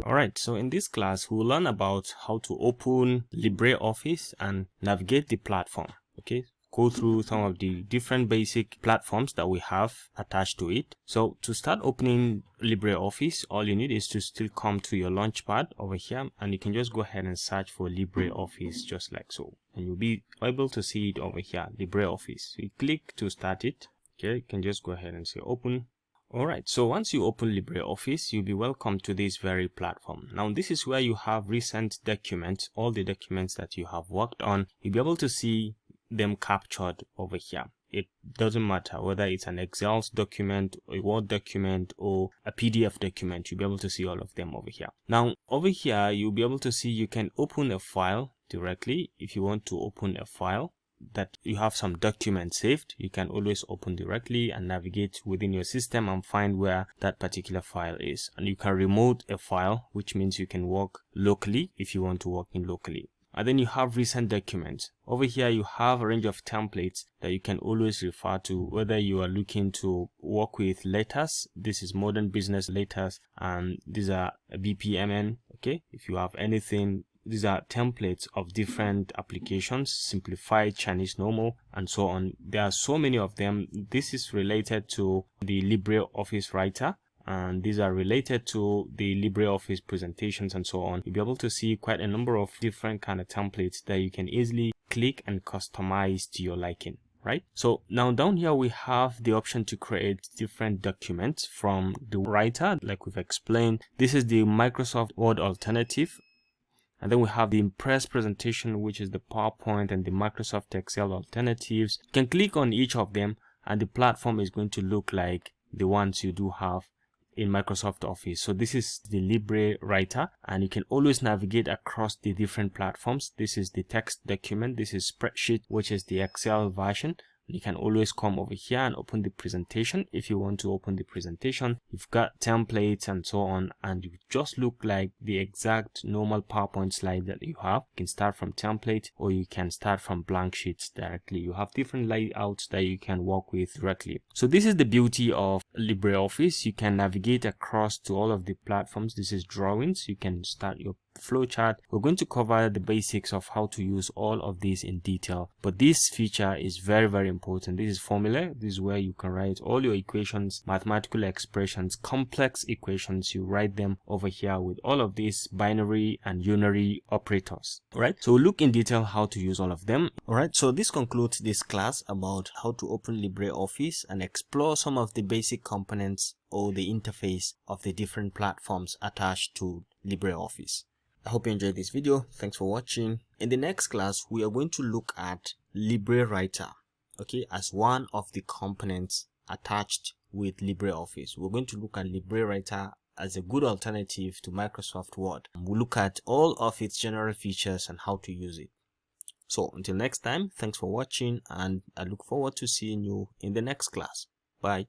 Alright, so in this class we'll learn about how to open LibreOffice and navigate the platform. Okay, go through some of the different basic platforms that we have attached to it. So to start opening LibreOffice, all you need is to still come to your launchpad over here, and you can just go ahead and search for LibreOffice just like so, and you'll be able to see it over here, LibreOffice. So you click to start it. Okay, you can just go ahead and say open. Alright, so once you open LibreOffice, you'll be welcome to this very platform. Now this is where you have recent documents, all the documents that you have worked on. You'll be able to see them captured over here. It doesn't matter whether it's an Excel document, a Word document, or a PDF document. You'll be able to see all of them over here. Now over here, you'll be able to see you can open a file directly. If you want to open a file that you have some documents saved, you can always open directly and navigate within your system and find where that particular file is. And you can remote a file, which means you can work locally if you want to work in locally. And then you have recent documents. Over here you have a range of templates that you can always refer to, whether you are looking to work with letters. This is modern business letters, and these are BPMN. Okay, if you have anything, these are templates of different applications, simplified, Chinese normal, and so on. There are so many of them. This is related to the LibreOffice writer, and these are related to the LibreOffice presentations and so on. You'll be able to see quite a number of different kind of templates that you can easily click and customize to your liking. Right? So now down here we have the option to create different documents from the writer, like we've explained. This is the Microsoft Word alternative. And then we have the Impress presentation, which is the PowerPoint, and the Microsoft Excel alternatives. You can click on each of them and the platform is going to look like the ones you do have in Microsoft Office. So this is the Libre writer, and you can always navigate across the different platforms. This is the text document. This is spreadsheet, which is the Excel version. You can always come over here and open the presentation. If you want to open the presentation, you've got templates and so on, and you just look like the exact normal PowerPoint slide that you have. You can start from template, or you can start from blank sheets directly. You have different layouts that you can work with directly. So this is the beauty of LibreOffice. You can navigate across to all of the platforms. This is drawings. You can start your flowchart. We're going to cover the basics of how to use all of these in detail, but this feature is very important. This is formula. This is where you can write all your equations, mathematical expressions, complex equations. You write them over here with all of these binary and unary operators. All right, so we'll look in detail how to use all of them. All right, so this concludes this class about how to open LibreOffice and explore some of the basic components or the interface of the different platforms attached to LibreOffice. I hope you enjoyed this video. Thanks for watching. In the next class, we are going to look at LibreWriter, okay, as one of the components attached with LibreOffice. We're going to look at LibreWriter as a good alternative to Microsoft Word. We'll look at all of its general features and how to use it. So until next time, thanks for watching, and I look forward to seeing you in the next class. Bye.